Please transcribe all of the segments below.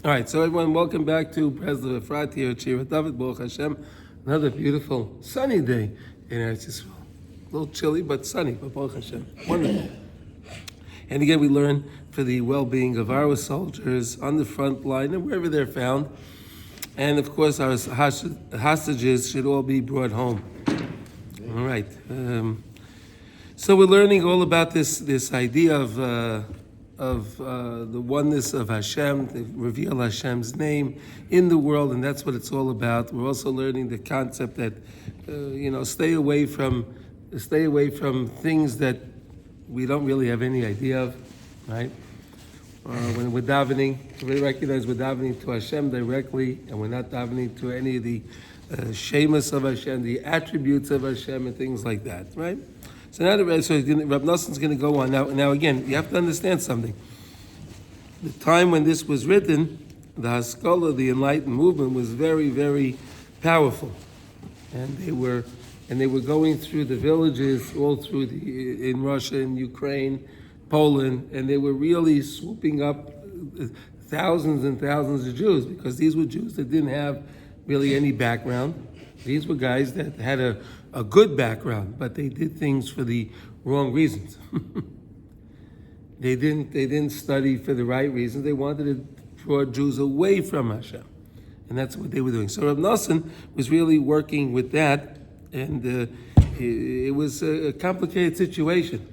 All right, so everyone, welcome back to Breslov Efrat here at Shira David, Baruch Hashem. Another beautiful sunny day in Eretz Yisrael. A little chilly, but sunny, but Baruch Hashem. Wonderful. And again, we learn for the well-being of our soldiers on the front line and wherever they're found. And of course, our hostages should all be brought home. All right. So we're learning all about this idea of the oneness of Hashem, to reveal Hashem's name in the world, and that's what it's all about. We're also learning the concept that stay away from things that we don't really have any idea of, right? When we're davening, we recognize we're davening to Hashem directly, and we're not davening to any of the shemus of Hashem, the attributes of Hashem, and things like that, right? So now, Reb Noson's going to go on. Now again, you have to understand something. The time when this was written, the Haskalah, the Enlightened movement, was very, very powerful, and they were going through the villages all through in Russia and Ukraine, Poland, and they were really swooping up thousands and thousands of Jews, because these were Jews that didn't have really any background. These were guys that had a good background, but they did things for the wrong reasons. They didn't study for the right reasons. They wanted to draw Jews away from Hashem, and that's what they were doing. So Reb Noson was really working with that, and it was a complicated situation.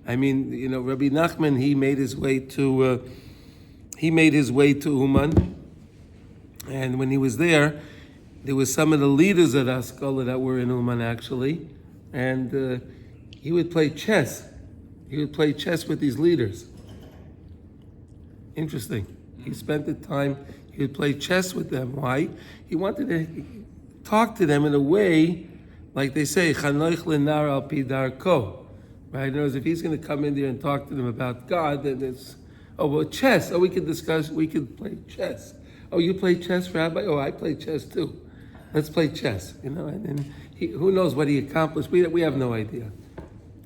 I mean, Rabbi Nachman, he made his way to Uman, and when he was there was some of the leaders of the Haskalah that were in Uman actually, and he would play chess. He would play chess with these leaders. Interesting. He spent the time, he would play chess with them. Why? He wanted to talk to them in a way, like they say, Chanoich lenar al pi darko. Right? In other words, if he's going to come in there and talk to them about God, then it's, chess. We could play chess. Oh, you play chess, Rabbi? Oh, I play chess too. Let's play chess, and who knows what he accomplished? We have no idea.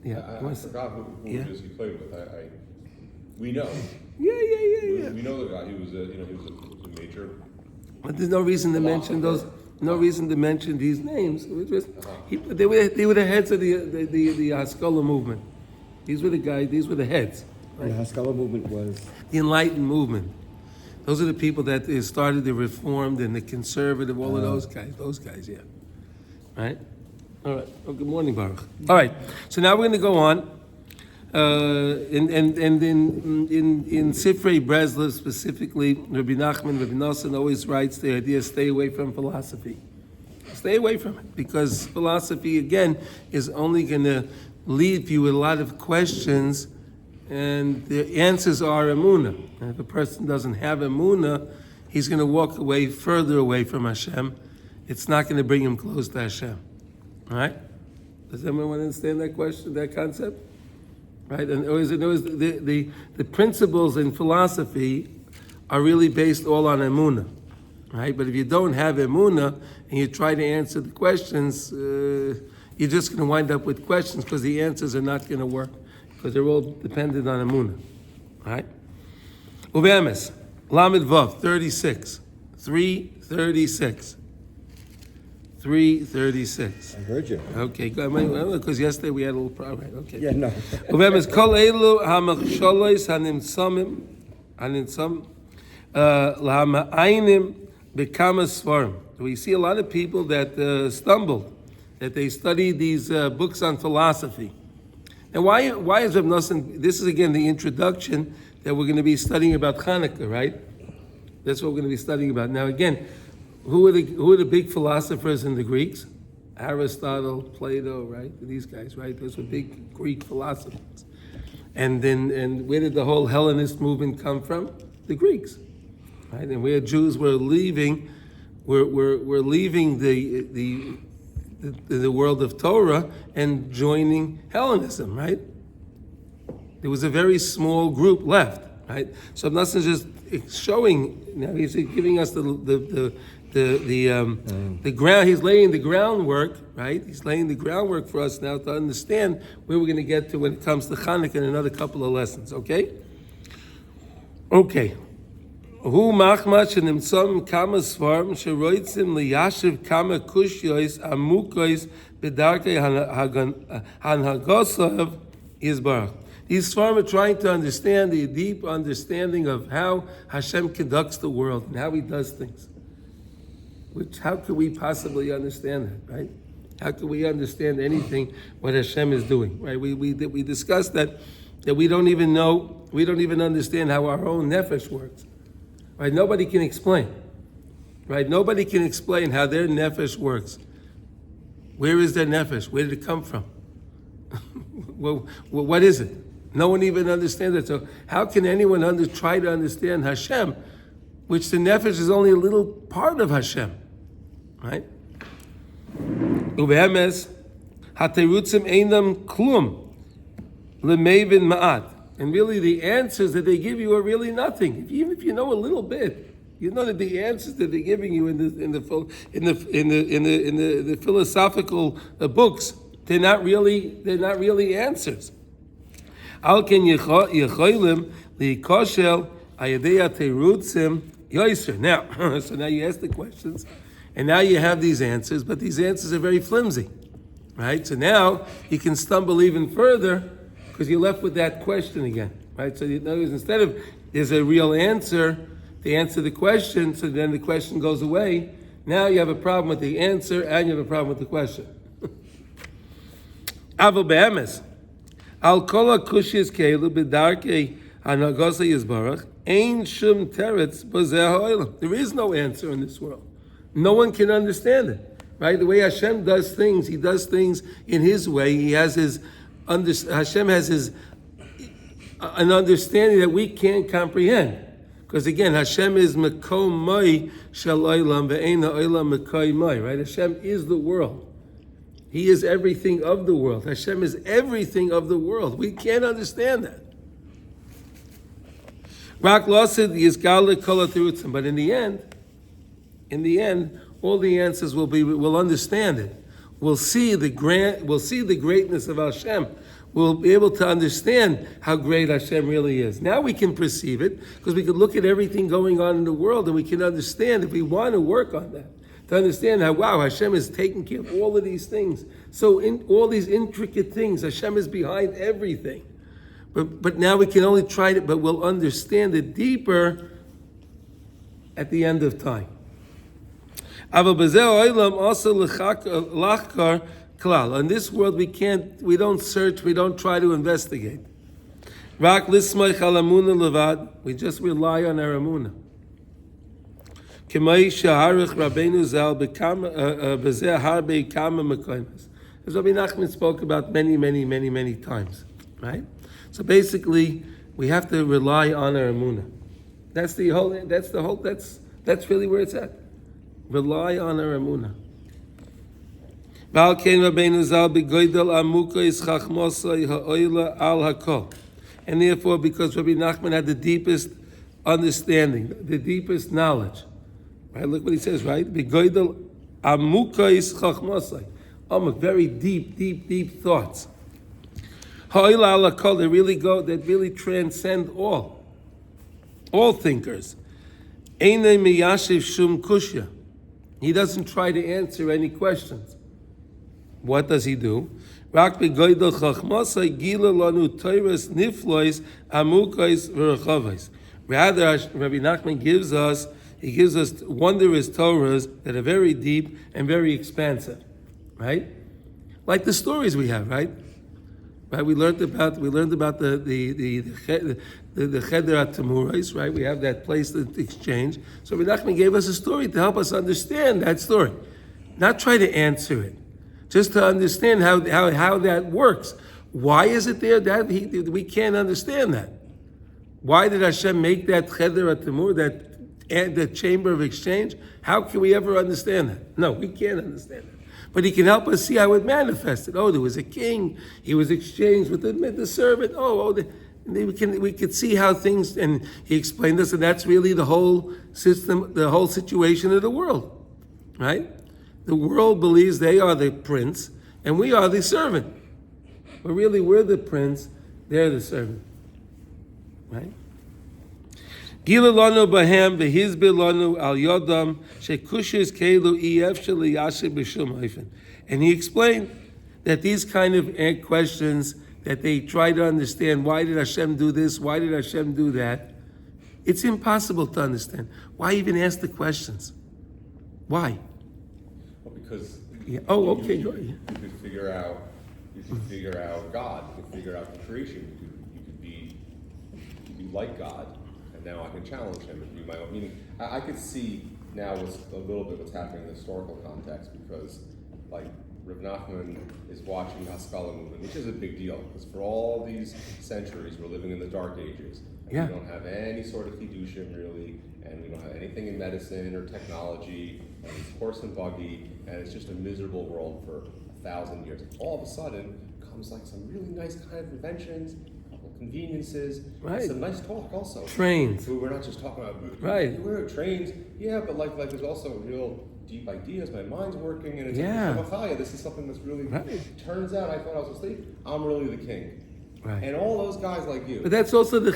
Yeah, I forgot who it is he played with. We know. Yeah. We know the guy. He was a major. But there's no reason to mention those. No reason to mention these names. It was just they were the heads of the Haskalah movement. These were the guys. These were the heads. Right? The Haskalah movement was the Enlightened movement. Those are the people that started the Reformed and the Conservative, all of those guys, yeah. Right? All right. Oh, good morning, Baruch. All right. So now we're going to go on. In Sifrei Breslov specifically, Rabbi Nachman, Rabbi Nosson always writes the idea, stay away from philosophy. Stay away from it, because philosophy, again, is only going to leave you with a lot of questions, and the answers are Emunah. And if a person doesn't have Emunah, he's going to walk further away from Hashem. It's not going to bring him close to Hashem. All right? Does everyone understand that question, that concept? Right? And the principles in philosophy are really based all on Emunah. Right? But if you don't have Emunah and you try to answer the questions, you're just going to wind up with questions, because the answers are not going to work, because they're all dependent on Emunah. All right? Uvemes, Lamed Vav, 36. 336. 336. I heard you. Okay, good. Because yesterday we had a little problem. Right, okay. Yeah, no. Uvemes, Kol Elu HaMachsholos HaNimtzam LaHama'aynim B'Kama Svarim. We see a lot of people that stumble, that they study these books on philosophy. And why is Reb Nosson? This is again the introduction that we're going to be studying about Hanukkah, right? That's what we're going to be studying about. Now again, who are the big philosophers in the Greeks? Aristotle, Plato, right? These guys, right? Those were big Greek philosophers. And where did the whole Hellenist movement come from? The Greeks, right? And where Jews were leaving, we're leaving the world of Torah and joining Hellenism, right? There was a very small group left, right? So Nosson is just showing. Now he's giving us the ground. He's laying the groundwork, right? He's laying the groundwork for us now to understand where we're going to get to when it comes to Hanukkah in another couple of lessons. Okay. Hu machmash nimtzom kama svarim sheroitzim liyashiv kama kushyois amukois bedarkei hanhagosav yizbarach. These svarim are trying to understand the deep understanding of how Hashem conducts the world and how He does things. Which, how could we possibly understand that, right? How could we understand anything what Hashem is doing, right? We discussed that we don't even know, we don't even understand how our own nefesh works, right? Nobody can explain, right? Nobody can explain how their nefesh works. Where is their nefesh? Where did it come from? Well, what is it? No one even understands it. So how can anyone try to understand Hashem, which the nefesh is only a little part of Hashem, right? Uvehemes haterutzim einam klum lemevin ma'at. And really, the answers that they give you are really nothing. Even if you know a little bit, you know that the answers that they're giving you in the philosophical books, they're not really answers. Al ken yecholim likoshel ayadei terutzim yoiser. Now, so now you ask the questions, and now you have these answers, but these answers are very flimsy, right? So now you can stumble even further because you're left with that question again, right? So in other words, instead of there's a real answer to answer the question, so then the question goes away. Now you have a problem with the answer and you have a problem with the question. Aval be'emes. Al kol hakushiyas keilu b'darkei hanagosa yizbarach ein shum teretz b'zeh ha'olam. There is no answer in this world. No one can understand it, right? The way Hashem does things, He does things in His way. He has Hashem has an understanding that we can't comprehend. Because again, Hashem is mekom moi shel olam ve'ein ha'olam mekom moi, right? Hashem is the world. He is everything of the world. Hashem is everything of the world. We can't understand that. Rak losid yizgal kol haterutzim. But in the end, all the answers we'll understand it. We'll see the greatness of Hashem. We'll be able to understand how great Hashem really is. Now we can perceive it because we can look at everything going on in the world and we can understand if we want to work on that. To understand how, wow, Hashem is taking care of all of these things. So in all these intricate things, Hashem is behind everything. But now we can only try it, but we'll understand it deeper at the end of time. In this world, we don't search, we don't try to investigate. We just rely on our Emunah. As Rabbi Nachman spoke about many times, right? So basically, we have to rely on our Emunah. That's really where it's at. Rely on our Emunah. And therefore, because Rabbi Nachman had the deepest understanding, the deepest knowledge, right? Look what he says, right? Begoidel amukais chachmosai. Very deep thoughts. Ha'oila ala kol, that really transcend all thinkers. Einei miyashiv shum kushya. He doesn't try to answer any questions. What does he do? Rak begoidel chachmosai gila lanu toiras niflois amukais v'rechavais. Rather, Rabbi Nachman gives us wondrous Torahs that are very deep and very expansive, right? Like the stories we have, right? Right? We learned about the Cheder HaTamurais, right? We have that place, the exchange. So Rabbi Nachman gave us a story to help us understand that story, not try to answer it, just to understand how that works. Why is it there? That we can't understand that. Why did Hashem make that Cheder HaTamur, that chamber of exchange? How can we ever understand that? No, we can't understand that. But He can help us see how it manifested. Oh, there was a king. He was exchanged with the servant. We could see how things, and He explained this, and that's really the whole system, the whole situation of the world, right? The world believes they are the prince, and we are the servant. But really, we're the prince, they're the servant. Right? Gila lanu bahem v'hizbir lanu al yodam shekushis keilu ef sheliyashe b'shum haifen. And he explained that these kind of questions that they try to understand, why did Hashem do this? Why did Hashem do that? It's impossible to understand. Why even ask the questions? Why? Well, because Oh, okay. Go ahead. You could figure out God. You could figure out the creation. You could be like God, and now I can challenge him and do my own. Meaning, I could see now a little bit what's happening in the historical context, because like Rav Nachman is watching the Haskalah movement, which is a big deal, because for all these centuries we're living in the Dark Ages. And we don't have any sort of fiducium really, and we don't have anything in medicine or technology, and it's horse and buggy, and it's just a miserable world for 1,000 years. All of a sudden comes like some really nice kind of inventions, a couple of conveniences, some nice talk also. Trains. We're not just talking about we're trains, but like there's also real deep ideas. My mind's working, and it's like, this is something that's really. Turns out I thought I was asleep. I'm really the king. Right. And all those guys like you. But that's also the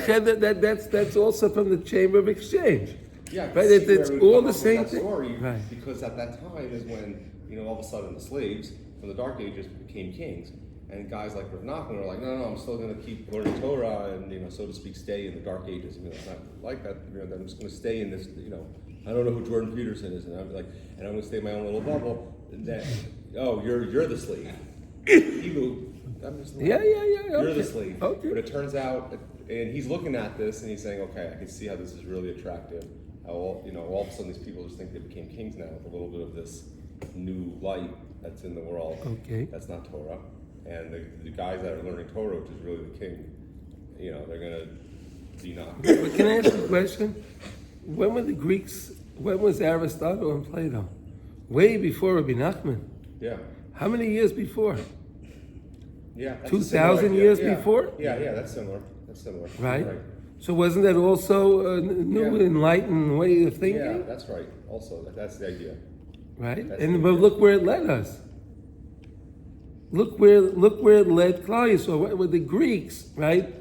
that's also from the Chamber of Exchange. Yeah, right. It's all the same thing. Story, right. Because at that time is when all of a sudden the slaves from the Dark Ages became kings, and guys like Rav Nachman are like, no, I'm still going to keep learning Torah and so to speak, stay in the Dark Ages. It's not like that. I'm just going to stay in this. I don't know who Jordan Peterson is, and I'm going to stay in my own little bubble. And then, you're the slave. You're the slave. Okay. But it turns out, and he's looking at this and he's saying, okay, I can see how this is really attractive. How all of a sudden these people just think they became kings now with a little bit of this new light that's in the world. Okay. That's not Torah. And the guys that are learning Torah, which is really the king, they're going to be not. But can I ask you a question? When were the Greeks? When was Aristotle and Plato? Way before Rabbi Nachman. Yeah. How many years before? Yeah. 2,000 years before? Yeah, that's similar. Right? So wasn't that also a new enlightened way of thinking? Yeah, that's right. Also, that's the idea. Right? But look where it led us. Look where it led Klal Yisrael. With the Greeks, right?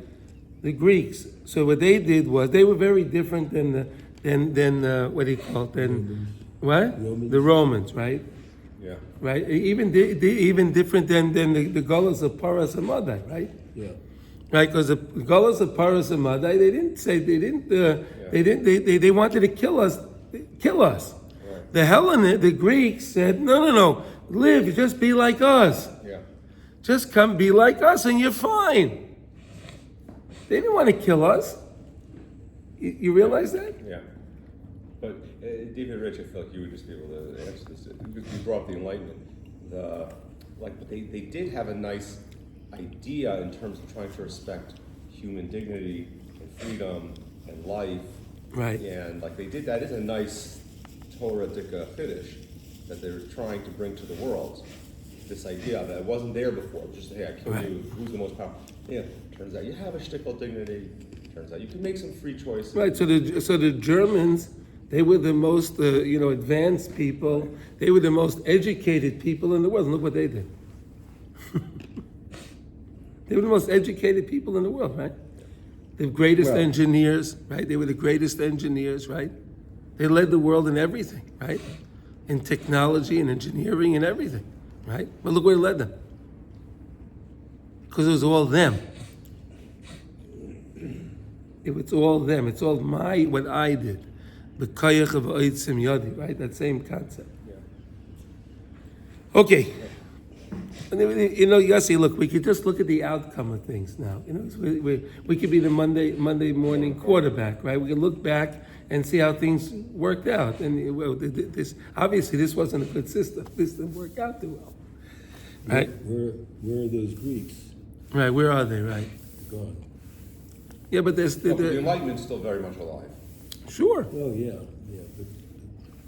The Greeks. So what they did was they were very different than what do you call it? The Romans, right? Yeah. Right. Even different than the Gullahs of Paras and Madai, right? Yeah. Right, because the Gullahs of Paras and Madai, they wanted to kill us. Right. The Greeks said, no, live, just be like us. Yeah. Just come be like us and you're fine. They didn't want to kill us. You realize that? Yeah. But David Rich, I feel like you would just be able to answer this. Because you brought up the Enlightenment. They did have a nice idea in terms of trying to respect human dignity and freedom and life. Right. And they did that is a nice Torah Dika Fiddish that they're trying to bring to the world. This idea that it wasn't there before. Just, hey, I kill you. Who's the most powerful? Yeah. Turns out you have a shtickle dignity. Turns out you can make some free choices. Right. So the Germans, they were the most advanced people. They were the most educated people in the world. And look what they did. They were the most educated people in the world, right? The greatest engineers, right? They were the greatest engineers, right? They led the world in everything, right? In technology and engineering and everything, right? But look where it led them. Because it was all them. It's all them. It's all what I did. The kayach of oitzim yadi, right? That same concept. Yeah. Okay. Yossi, look, we could just look at the outcome of things now. We could be the Monday morning quarterback, right? We could look back and see how things worked out. And this wasn't a good system. This didn't work out too well. Right? Where are those Greeks? Right, where are they, right? Gone. Yeah, but there's... the Enlightenment's still very much alive. Sure. Oh, yeah. But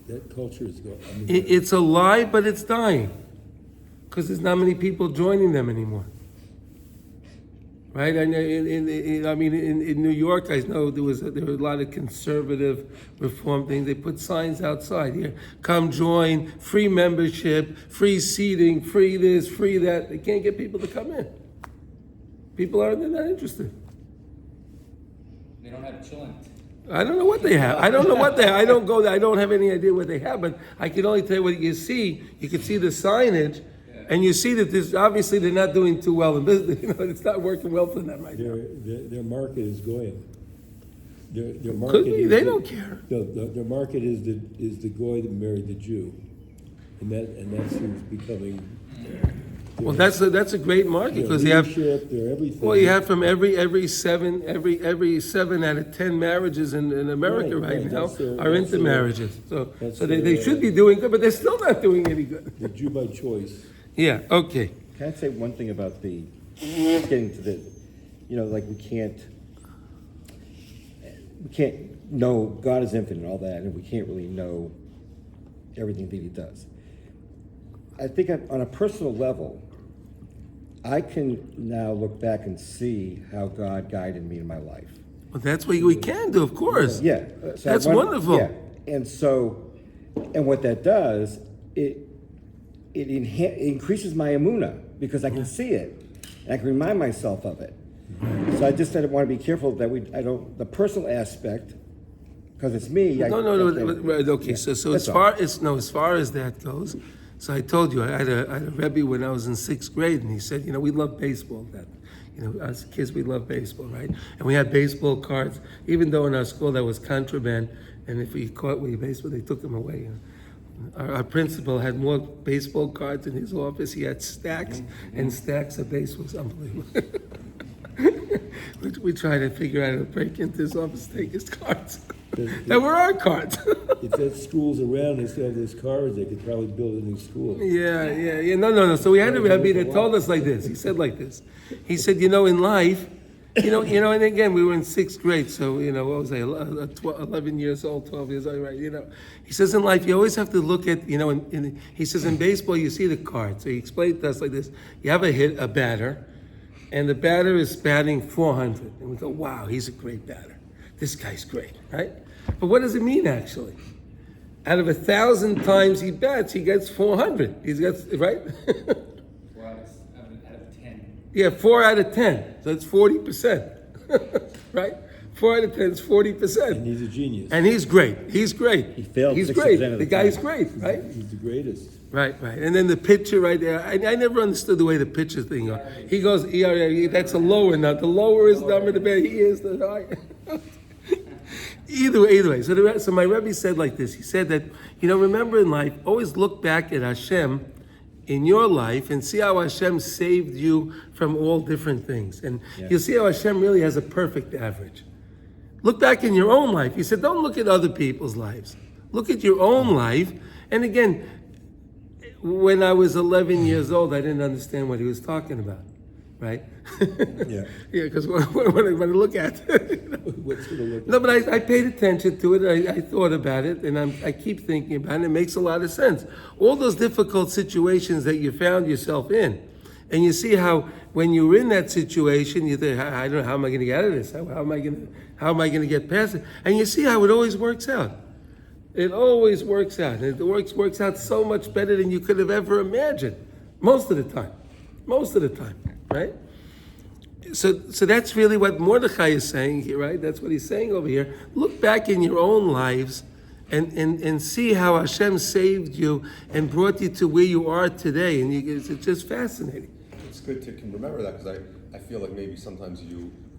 that culture is gone. It's alive, but it's dying. Because there's not many people joining them anymore. Right? In New York, I know there were a lot of conservative reform things. They put signs outside here. Come join, free membership, free seating, free this, free that. They can't get people to come in. They're not interested. They don't have chillin'. I don't know what they have. I don't know what they have. I don't go there. I don't have any idea what they have, but I can only tell you what you see. You can see the signage, and you see that this obviously they're not doing too well in business. It's not working well for them right now. Their market is going. Their market Could be. is They don't care. Their market is the goy that married the Jew, and that's who's becoming. Well, that's a great market because you have. They're everything. Well, you have from every 7 out of 10 marriages in America right now are into marriages. So they should be doing good, but they're still not doing any good. The Jew by choice. Yeah. Okay. Can I say one thing about getting to the, like we can't know God is infinite and all that, and we can't really know everything that He does. I think on a personal level, I can now look back and see how God guided me in my life. Well, that's what we can do, of course. Yeah, That's wonderful. Yeah, and what that does, it increases my Emunah because I can see it and I can remind myself of it. So I just want to be careful that the personal aspect, because it's me. No. Right, okay, so as far as that goes, so I told you I had a Rebbe when I was in 6th grade, and he said, we love baseball. As kids we love baseball, right? And we had baseball cards, even though in our school that was contraband, and if we caught with baseball, they took them away. Our principal had more baseball cards in his office. He had stacks and stacks of baseballs. Unbelievable. We tried to figure out how to break into his office, take his cards. That were our cards. If that schools around and still have those cards, they could probably build a new school. Yeah. No. So we had a Rebbe that told us like this. He said like this. He said, in life, and again, we were in 6th grade, so, what was I, 11 years old, 12 years old, right? He says in life, you always have to look at, he says in baseball, you see the card. So he explained to us like this. You have a batter, and the batter is batting 400. And we go, wow, he's a great batter. This guy's great, right? But what does it mean, actually? Out of 1,000 times he bats, he gets 400. He's got, right? 4 out of 10. Yeah, 4 out of 10. So it's 40%, right? 4 out of 10 is 40%. And he's a genius. And he's great. He failed. He's 60% great. of the guy's time. great, right? He's the greatest. Right. And then the pitcher right there. I never understood the way the pitcher thing goes. He goes, ERA, that's a lower now. The lower is number, the better he is, the higher. Either way. So my Rebbe said like this. He said that, remember in life, always look back at Hashem in your life and see how Hashem saved you from all different things. And you'll see how Hashem really has a perfect average. Look back in your own life. He said, don't look at other people's lives. Look at your own life. And again, when I was 11 years old, I didn't understand what he was talking about, right? Yeah. Yeah, because when I look at it, What's going to look no, but I paid attention to it. I thought about it, and I keep thinking about it. It makes a lot of sense. All those difficult situations that you found yourself in, and you see how when you're in that situation, you think, I don't know, how am I going to get out of this? How am I going to get past it? And you see how it always works out. It always works out. It works out so much better than you could have ever imagined. Most of the time, right? So that's really what Mordechai is saying here, right? That's what he's saying over here. Look back in your own lives and see how Hashem saved you and brought you to where you are today. And it's just fascinating. It's good to remember that because I feel like maybe sometimes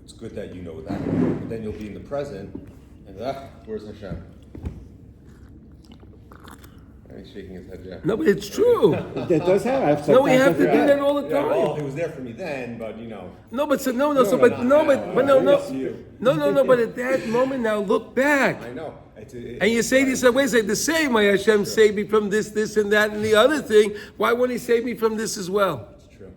it's good that you know that. But then you'll be in the present and where's Hashem? And he's shaking his head, yeah. No, but it's true. That does happen. No, we have to do that all the Yeah, well, time. it was there for me then, but No, but at that moment now, look back. I know. And you say to yourself, wait a second, the same way Hashem saved me from this, and that, and the other thing, why wouldn't He save me from this as well? It's true.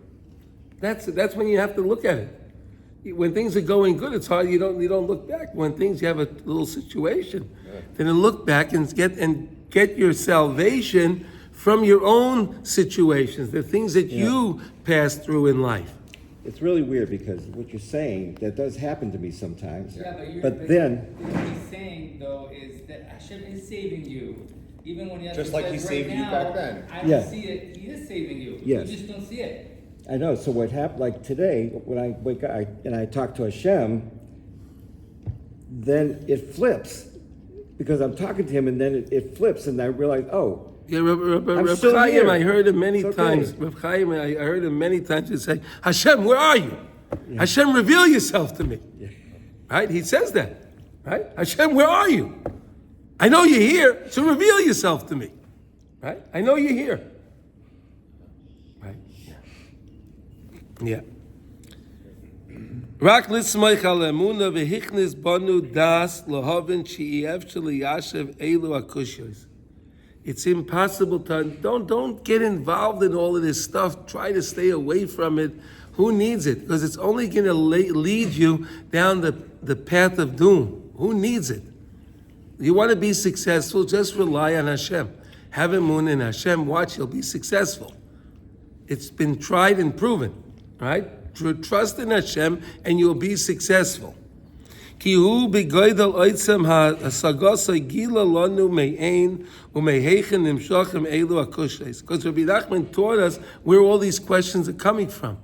That's when you have to look at it. When things are going good, it's hard. You don't look back. When things you have a little situation, then look back and get your salvation from your own situations, the things that you passed through in life. It's really weird because what you're saying, that does happen to me sometimes. Yeah, but then what he's saying though is that Hashem is saving you. Even when Just like He saved you back then. I don't see it. He is saving you. Yes. You just don't see it. I know. So what happened? Like today, when I wake up and I talk to Hashem, then it flips because I'm talking to him, and then it flips, and I realize, oh, Yeah, Reb still Chaim, here. I heard him many It's okay. times. Reb Chaim, I heard him many times to say, Hashem, where are you? Hashem, reveal yourself to me. Right? He says that. Right? Hashem, where are you? I know you're here, so reveal yourself to me. Right? I know you're here. Right? Yeah. Rak litzmoich al emunah v'hichnis banu das lohavin she'iev sh'liyashev elu akushos. It's impossible to don't get involved in all of this stuff. Try to stay away from it. Who needs it? Because it's only going to lead you down the path of doom. Who needs it? You want to be successful, just rely on Hashem. Have Emunah in Hashem, watch, you'll be successful. It's been tried and proven, right? Trust in Hashem and you'll be successful. Because Rabbi Nachman taught us where all these questions are coming from.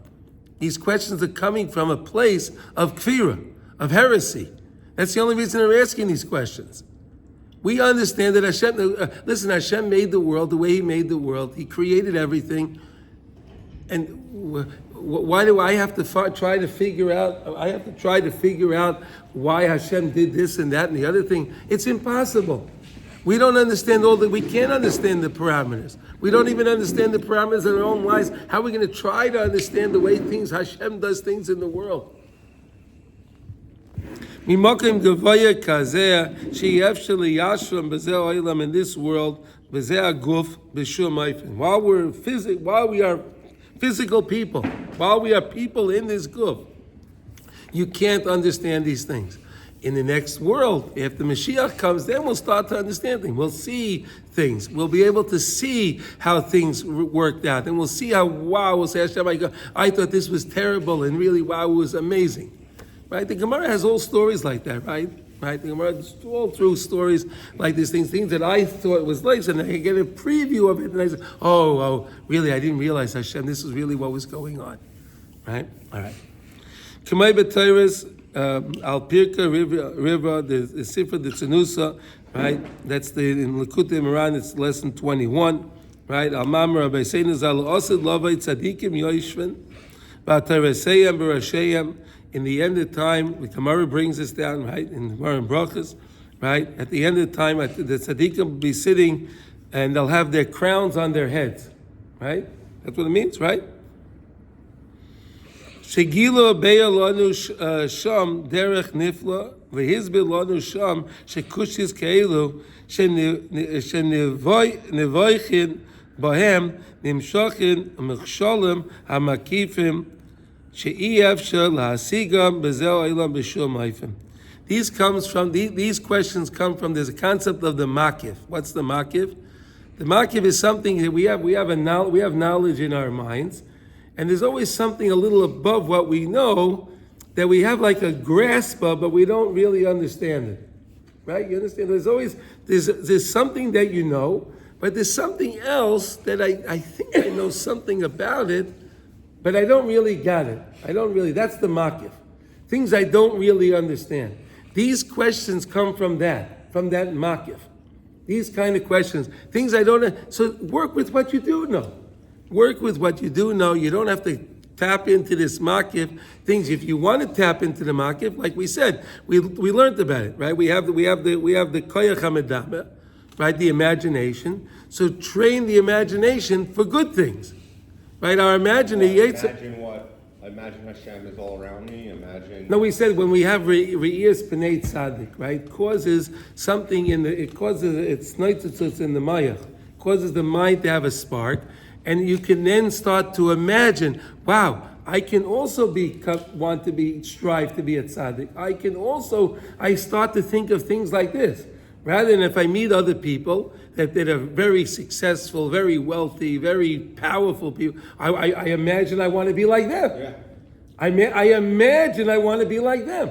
These questions are coming from a place of kfira, of heresy. That's the only reason they're asking these questions. We understand that Hashem, Hashem made the world the way He made the world. He created everything. And why do I have to try to figure out? I have to try to figure out why Hashem did this and that and the other thing. It's impossible. We don't understand all that. We can't understand the parameters. We don't even understand the parameters in our own lives. How are we going to try to understand the way Hashem does things in the world? In this world, while we are physical people, while we are people in this guf, you can't understand these things. In the next world, after Mashiach comes, then we'll start to understand things. We'll see things. We'll be able to see how things worked out. And we'll see how, wow, we'll say, Hashem, I thought this was terrible, and really, wow, it was amazing. Right? The Gemara has all stories like that, right? Right? The Gemara is all through stories like these things that I thought was nice, and I get a preview of it, and I say, oh, really, I didn't realize, Hashem, this is really what was going on. Right? All right. Kamei B'Teiris, Al Pirka Riva, the Sifra, the Tzenusa, right? That's in Likutey Moran, it's lesson 21, right? Al Mamar Rabbi Seinu Zal Osid Lovei Tzadikim Yoishvin, V'Tereseyem B'Rasheyem. In the end of time, the Gemara brings us down, right? In the Gemara and Brachos, right? At the end of time, the tzaddikim will be sitting, and they'll have their crowns on their heads, right? That's what it means, right? Shegilo beya lanu sham derech nifla v'hizbil lanu sham shekushis keilu shenivoichin bahem nimshochin mechsholim hamakifim. These questions come from, there's a concept of the makif. What's the makif? The makif is something that we have knowledge in our minds, and there's always something a little above what we know that we have like a grasp of, but we don't really understand it. Right? You understand? There's something that you know, but there's something else that I think I know something about it, but I don't really got it. That's the makif. Things I don't really understand. These questions come from that makif. These kind of questions. Things I don't know. So work with what you do know. Work with what you do know. You don't have to tap into this makif. Things, if you want to tap into the makif, like we said, we learned about it, right? We have the koyach hamedama, right? The imagination. So train the imagination for good things. Right, our imagination. Imagine Hashem is all around me. No, we said when we have re'iyas pnei sadik, right, causes something it's noitzutz in the mayach, causes the mind to have a spark, and you can then start to imagine, wow, I can also strive to be a tzaddik. I start to think of things like this. Rather than if I meet other people that are very successful, very wealthy, very powerful people, I imagine I want to be like them. Yeah. I imagine I want to be like them,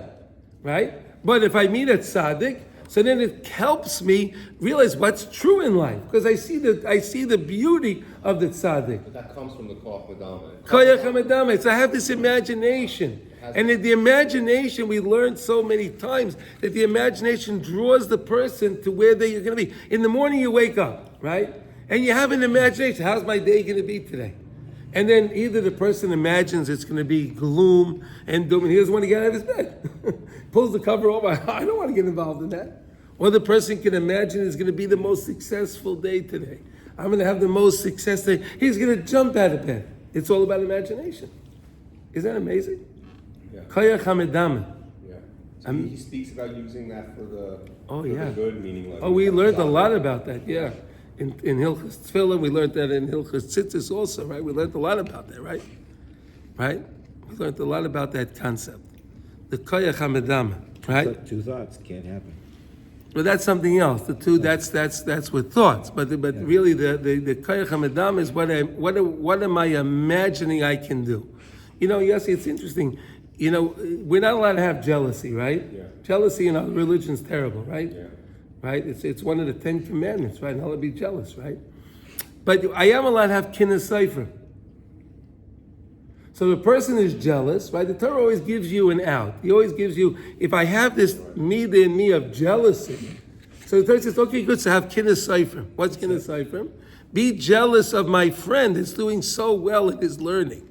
right? But if I meet a tzaddik, so then it helps me realize what's true in life, because I see the beauty of the tzaddik. But that comes from the koach medama. Koyach hamedama. So I have this imagination. And that the imagination, we learned so many times that the imagination draws the person to where they're going to be. In the morning you wake up, right? And you have an imagination. How's my day going to be today? And then either the person imagines it's going to be gloom and doom, and he doesn't want to get out of his bed. Pulls the cover over. I don't want to get involved in that. Or the person can imagine it's going to be the most successful day today. I'm going to have the most success day. He's going to jump out of bed. It's all about imagination. Isn't that amazing? Yeah. Koyach hamedama. Yeah. So he speaks about using that for the, Oh, for yeah. the good, meaning like. Oh, we learned a lot about that, yeah. In Hilchos Tefillah, we learned that in Hilchos Tzitzis also, right? We learned a lot about that, right? Right? We learned a lot about that concept. The Koyach hamedama, right? Two thoughts can't happen. But that's something else. The two, that's with thoughts. But really, the Koyach hamedama is what am I imagining I can do? You know, Yossi, it's interesting. You know, we're not allowed to have jealousy, right? Yeah. Jealousy in our religion's terrible, right? Yeah. Right? It's one of the 10 commandments, right? Not to be jealous, right? But I am allowed to have kinnis sefer. So the person is jealous, right? The Torah always gives you an out. He always gives you, if I have this midah in me of jealousy, so the Torah says, okay, good, so have kinnis sefer. What's kinnis sefer? Be jealous of my friend that's doing so well in his learning.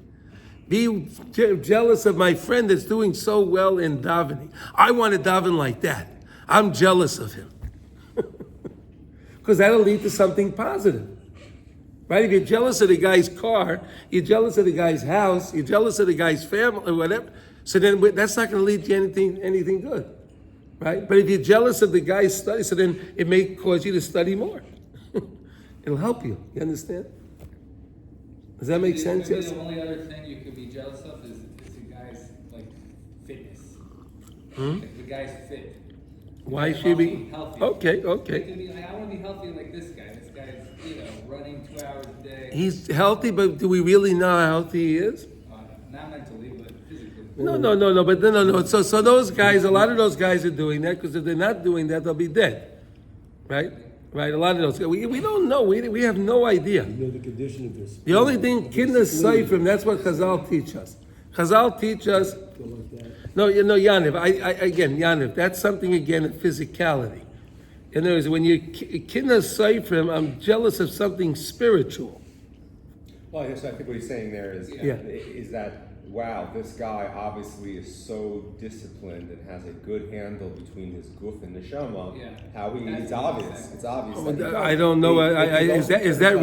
Be jealous of my friend that's doing so well in davening. I want to daven like that. I'm jealous of him. Because that'll lead to something positive. Right? If you're jealous of the guy's car, you're jealous of the guy's house, you're jealous of the guy's family, or whatever, so then that's not going to lead to anything good. Right? But if you're jealous of the guy's study, so then it may cause you to study more. It'll help you. You understand? Does that make sense? Maybe Yes? the only other thing you could be jealous of is the guy's like fitness. Like the guy's fit. Why should be? Healthy. Okay. You could be like, I want to be healthy like this guy. This guy's, running 2 hours a day. He's healthy, but do we really know how healthy he is? Not mentally, but physically. No. But no. So those guys, a lot of those guys are doing that because if they're not doing that, they'll be dead. Right? Right? A lot of those guys. We don't know. We have no idea. You know the condition of this. The only thing, kinnis seifrim, that's what Chazal teach us. Chazal teach us. Go like that. No, Yaniv. Yaniv. That's something again of physicality. In other words, when you kinnis seifrim, I'm jealous of something spiritual. Well, I guess I think what he's saying there is that, wow, this guy obviously is so disciplined and has a good handle between his guf and neshama. Yeah. How he, That's it's what obvious. he's saying. It's obvious. I don't know. Is that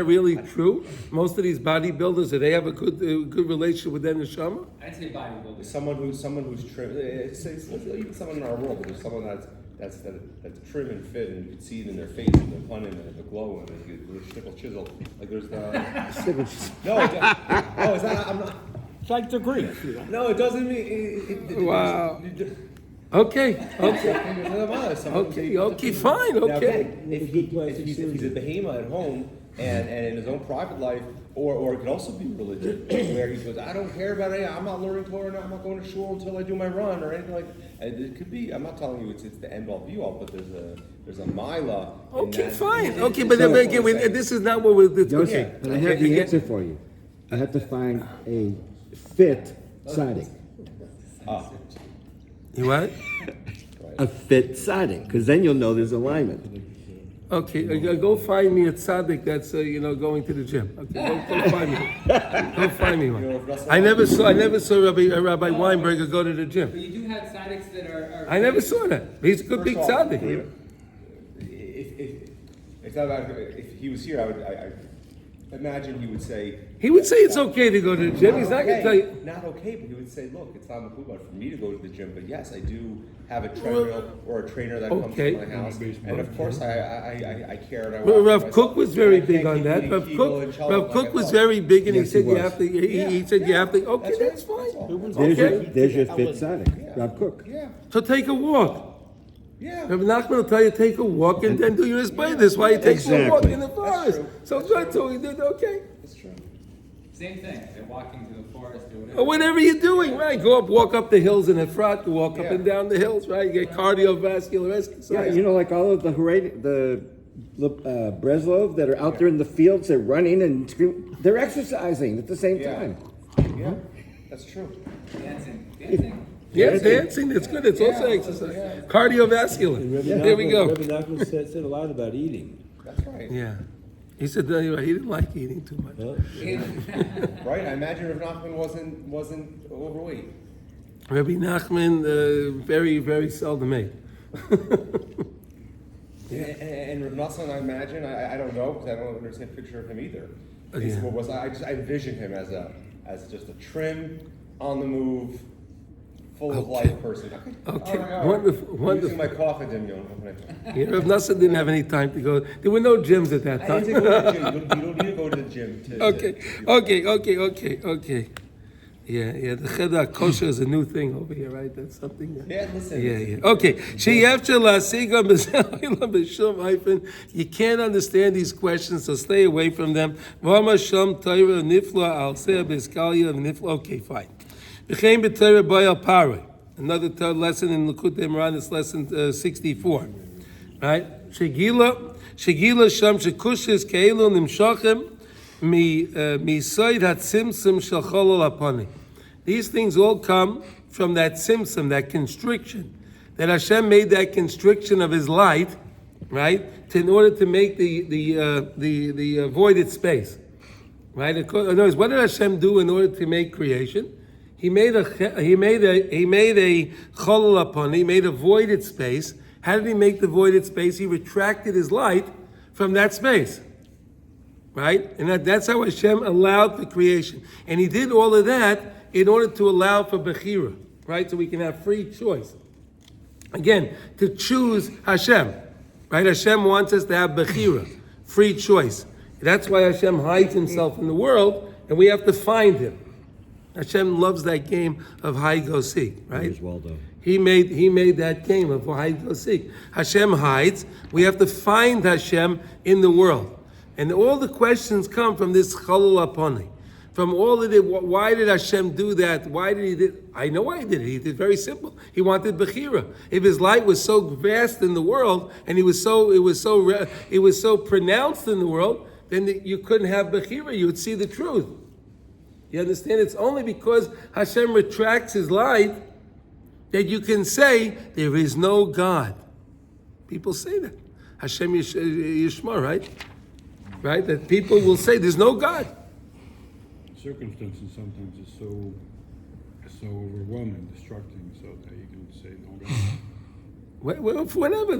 really true? Most of these bodybuilders, do they have a good relationship with their neshama? I'd say bodybuilders. Someone who's trim. It's even someone in our world, but there's someone that's trim and fit, and you can see it in their face, and the pun and the glow, and the shtickle chisel. Like there's the no, it's not. I'm not. It's like the Greek. No, it doesn't mean. Wow. Okay, fine, Now, okay. again, if he's a behemoth at home and in his own private life, or it could also be religion, where he goes, I don't care about it. I'm not learning Torah. I'm not going to shul until I do my run or anything like that. And it could be. I'm not telling you it's the end all be all, but there's a mila. Okay, that. fine. Okay, but again, this is not what we're. Joseph, but I have the answer for you. You have to find a fit sadik. You what? A fit sadik, because then you'll know there's alignment. Okay, go find me a tzaddik that's going to the gym. Okay, go find me. Go find me one. I never saw Rabbi Weinberger go to the But gym. you do have sadics that are I never saw that. He's a good big First of all, tzaddik. If it's not about if he was here, I imagine he would say. He would say it's okay to go to the gym. He's not going to tell you. Not okay, but he would say, look, it's not makubal for me to go to the gym, but yes, I do have a treadmill or a trainer that comes Okay. to my house, and of course I care. And I Well, watch Rav myself. Cook was very And I big can't on keep that. eating Rav kibble and Cook shalom like I was thought. very big, and he Yes, said he you was. have to. He said you have to. Okay, That's that's right. fine. There's your fit sadik, Rav Cook. Yeah, So take a walk. yeah. Rabbi Nachman will tell you take a walk and then do your display. That's why he takes a walk in the forest. true. So good. So he did okay. That's true. same thing. They're walking to the forest or whatever. Or whatever you're doing, right? Go up, walk up the hills in Efrat. Walk up Yeah. and down the hills, right? You get cardiovascular exercise. Yeah, like all of the Breslov that are out there in the fields, they're running and they're exercising at the same Yeah. time. Yeah. That's true. Dancing. Yeah, dancing, it's good. It's also exercise. Cardiovascular. And Rebbe There we go. Rebbe Nachman said a lot about eating. That's right. Yeah. He said he didn't like eating too much. Huh? Right? I imagine if Nachman wasn't overweight. Rabbi Nachman, very, very seldom ate. And Rav Nosson, I imagine, I don't know, because I don't understand a picture of him either. Yeah. I envision him as just a trim, on the move, full of life person. Okay. All right. Wonderful, I'm wonderful. using my coffee, Dimion. Yeah, Rav Nosson didn't have any time to go. There were no gyms at that I didn't time. say go to the gym. You don't need to go to the gym. Okay. Yeah. The chedar kosher is a new thing over here, right? That's something. Yeah, listen. Yeah. Okay. You can't understand these questions, so stay away from them. Okay, fine. Another third lesson in Likutey Moran is lesson 64. Right? Shegila sham shekushis keilo nimshachem misoid hatzimtzum shel cholol hapani. These things all come from that tzimtzum, that constriction, that Hashem made that constriction of His light, right, in order to make the voided space, right? In other words, what did Hashem do in order to make creation? He made a cholol hapani, he made a voided space. How did He make the voided space? He retracted His light from that space. Right? And that's how Hashem allowed the creation. And He did all of that in order to allow for Bechira, right? So we can have free choice. Again, to choose Hashem, right? Hashem wants us to have Bechira, free choice. That's why Hashem hides Himself in the world, and we have to find Him. Hashem loves that game of hide go seek, right? Where's Waldo? He made that game of hide go seek. Hashem hides. We have to find Hashem in the world. And all the questions come from this cholol hapani. From all of it, why did Hashem do that? Why did He do? I know why He did it. He did it very simple. He wanted Bechira. If His light was so vast in the world, and it was so pronounced in the world, then you couldn't have Bechira. You would see the truth. You understand? It's only because Hashem retracts His light that you can say there is no God. People say that. Hashem Yishma, right? Right? That people will say there's no God. Circumstances sometimes is so overwhelming, destructing, so that you can say no God. Well, whatever.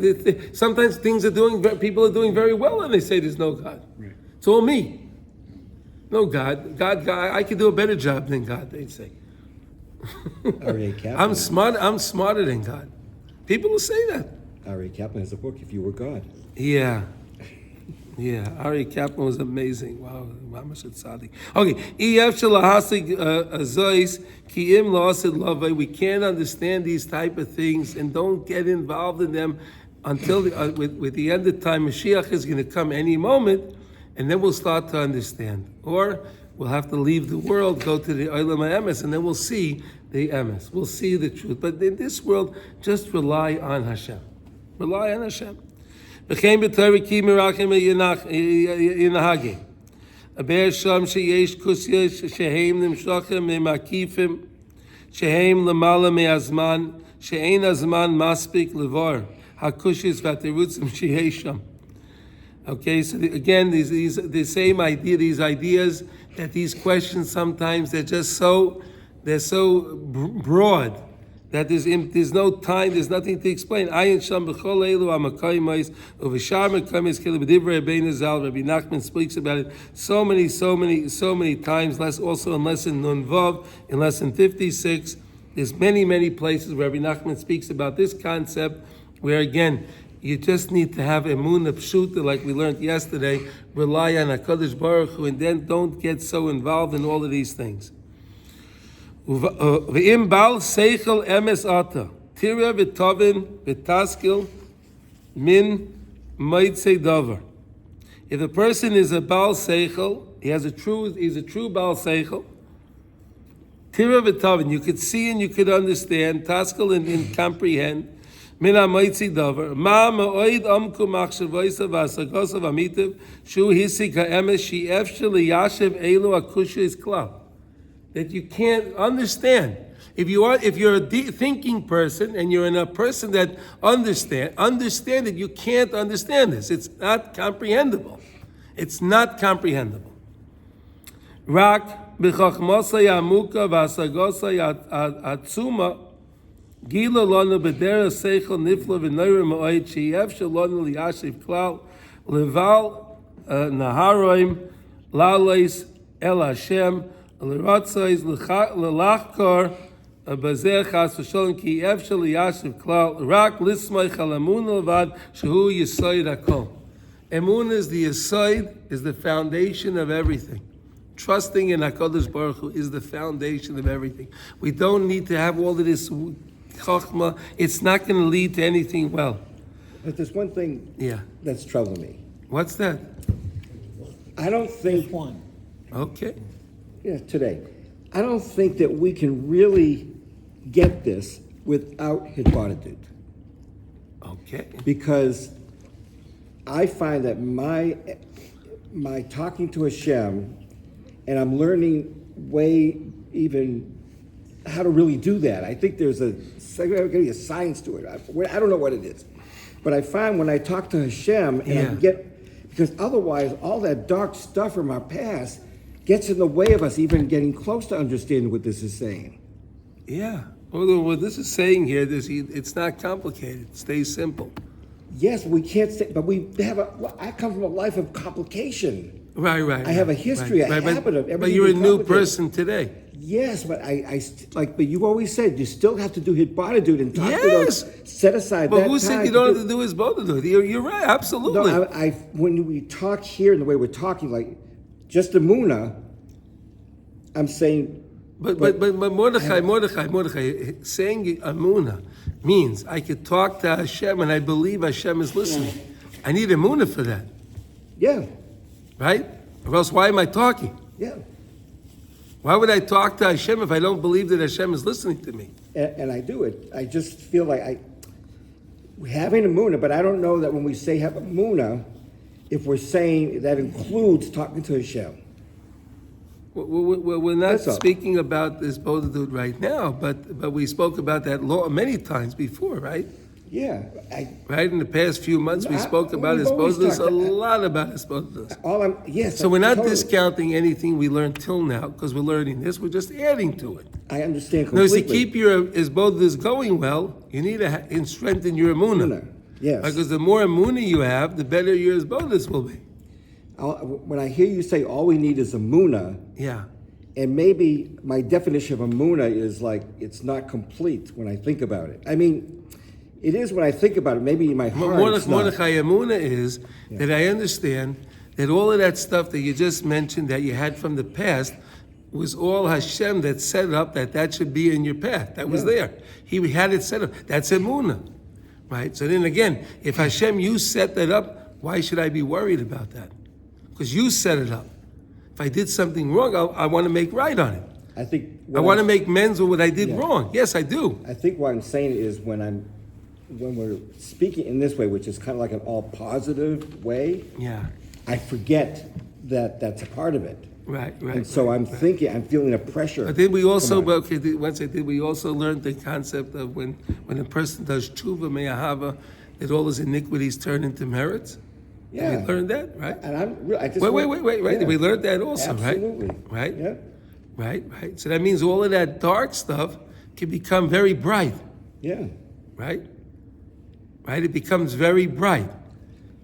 Sometimes people are doing very well and they say there's no God. Right. It's all me. No God. God, I could do a better job than God, they'd say. R.A. Kaplan. I'm smarter than God. People will say that. R.A. Kaplan has a book, If You Were God. Yeah. Ari Kaplan was amazing. Wow, mamash sadik. Okay, we can't understand these type of things and don't get involved in them until with the end of time. Mashiach is going to come any moment, and then we'll start to understand. Or we'll have to leave the world, go to the Olam HaEmes, and then we'll see the Emes. We'll see the truth. But in this world, just rely on Hashem. Rely on Hashem. וכן בתורה כי מרחם ינהגי. הבאר שם שיש כוסיה שהם נמשכים ממקיפים, שהם למעלה מהזמן, שאין הזמן מספיק לבור, הקושיס והתירוצים שיש שם. Okay, so again, the same idea, these ideas, that these questions sometimes, they're so broad, that there's no time, there's nothing to explain. Ayin sham b'chol elu ha'makayimos uv'shar makayimos k'le b'divrei Rabbeinu Zal. Rabbi Nachman speaks about it so many times. Also in lesson Nun Vav, in lesson 56, there's many places where Rabbi Nachman speaks about this concept, where again you just need to have Emunah pshuta, like we learned yesterday. Rely on HaKadosh Baruch Hu, and then don't get so involved in all of these things. Ve'im bal seichel emes ata tira v'tovin v'taskil min meitzei davar. If a person is a bal seichel, he's a true bal seichel. Tira v'tovin, you could see and you could understand. Taskil and comprehend. Min meitzei davar. Ma ma'oid amku machshavoisa v'asagosa v'amitav shu hisik ha'emes she'efshel liyashev elu akushis klal. that you can't understand. If you're a thinking person and you're a person that understand it, you can't understand this. It's not comprehensible. It's not comprehensible. Rak b'chachmasay amuka v'asagosay atzuma gila lana b'dera seichel nifla v'noyre ma'oid she'yef shalona liyashiv klal leval naharoim laleis el Hashem l'ratzais l'lachkor bazeh chas v'sholem ki yef shal liyashiv klal rak lismay chal emunah levad shehu yisoid hakol. Emunah is the yisoid, is the foundation of everything. Trusting in HaKadosh Baruch Hu is the foundation of everything. We don't need to have all of this chokhmah. It's not going to lead to anything well. But there's one thing Yeah. that's troubling me. What's that? I don't think, Okay. today, I don't think that we can really get this without Hitbodidut. Okay. Because I find that my talking to Hashem, and I'm learning way even how to really do that. I think there's a science to it. I don't know what it is. But I find when I talk to Hashem, and because otherwise all that dark stuff from our past gets in the way of us even getting close to understanding what this is saying. Yeah. Well, what this is saying here, it's not complicated. It stays simple. Yes, we can't say, but I come from a life of complication. Right. I have a history, a habit of everything. But you're a being new complicated. person today. Yes, but but you always said you still have to do Hitbodidut and talk to Yes. those, set aside But that who time. said you don't have to do his bodybuilders? You're right, absolutely. No, when we talk here and the way we're talking, like just Emunah, I'm saying. But Mordechai, saying Emunah means I could talk to Hashem and I believe Hashem is listening. I need Emunah for that, Yeah, right? Or else why am I talking? yeah. Why would I talk to Hashem if I don't believe that Hashem is listening to me? And I do it. I just feel like we have an Emunah, but I don't know that when we say have Emunah, if we're saying that includes talking to Hashem. We're not That's all. speaking about this bodybuilding right now, but we spoke about that law many times before, right? Yeah, Right? In the past few months, we spoke about we've his always bodybuilders, talked- a lot about his bodybuilders. yes. So we're not totally. discounting anything we learned till now because we're learning this. We're just adding to it. I understand Now, to completely. keep your his bodybuilders going well, you need to strengthen your emunah. Yes. Because the more emunah you have, the better your bodybuilders will be. When I hear you say all we need is Emunah, Yeah. and maybe my definition of Emunah is like it's not complete when I think about it. I mean, it is when I think about it. Maybe in my heart it's not. Mordechai emunah is that I understand that all of that stuff that you just mentioned that you had from the past was all Hashem that set up that should be in your path. That was there. He had it set up. That's emunah, right? So then again, if Hashem, you set that up, why should I be worried about that? Because you set it up. If I did something wrong, I want to make right on it. I think I want to make amends with what I did wrong. Yes, I do. I think what I'm saying is when we're speaking in this way, which is kind of like an all positive way, Yeah. I forget that that's a part of it. Right. And so I'm feeling a pressure. But did we also, Come on. did we also learn the concept of when a person does tshuva me'ahava, that all his iniquities turn into merits? Yeah. Did we learn that, right? And I just Wait. yeah. We learned that also, Absolutely. right? Yeah. Right. So that means all of that dark stuff can become very bright, Yeah. right? Right? It becomes very bright.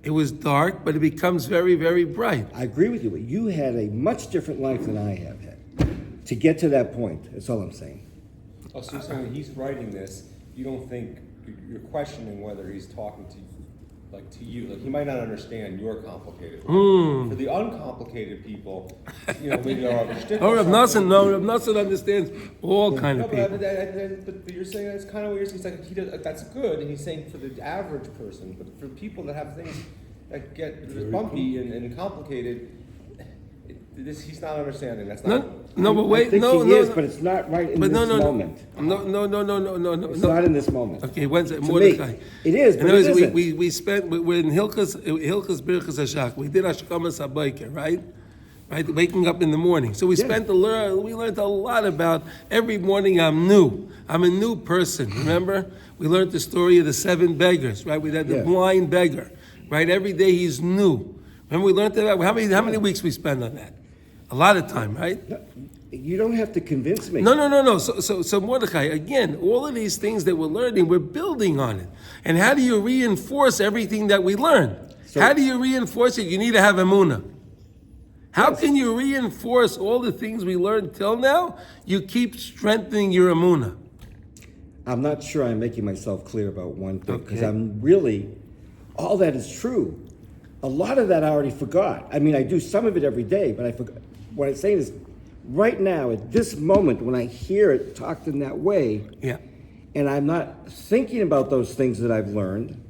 It was dark, but it becomes very, very bright. I agree with you, but you had a much different life than I have had to get to that point. That's all I'm saying. Oh, so when he's writing this, you don't think you're questioning whether he's talking to you? Like he might not understand your complicated life. For the uncomplicated people, maybe there are shtick Oh, or Rav something. Nassim understands all kind No, of people. but you're saying that's kind of weird. He's like, that's good, and he's saying for the average person, but for people that have things that get bumpy and complicated, he's not understanding. That's not. No, but I wait, think no, he no, is, but it's not right in but this no, moment. No. It's not in this moment. Okay, when's it? To Mordechai. me, it is, but In other it words, isn't. we're in Hilchas Birchas Hashach. We did Hashkamas Habayker, right? right? Waking up in the morning. So we we learned a lot about every morning I'm new. I'm a new person, remember? We learned the story of the 7 beggars, right? We had the blind beggar, right? Every day he's new. Remember we learned that? How many weeks we spend on that? A lot of time, right? You don't have to convince me. No. So Mordechai, again, all of these things that we're learning, we're building on it. And how do you reinforce everything that we learn? How do you reinforce it? You need to have Emunah. How can you reinforce all the things we learned till now? You keep strengthening your Emunah. I'm not sure I'm making myself clear about one thing, because Okay. I'm really, all that is true. A lot of that I already forgot. I mean, I do some of it every day, but I forgot. What I'm saying is, right now, at this moment, when I hear it talked in that way, Yeah. and I'm not thinking about those things that I've learned,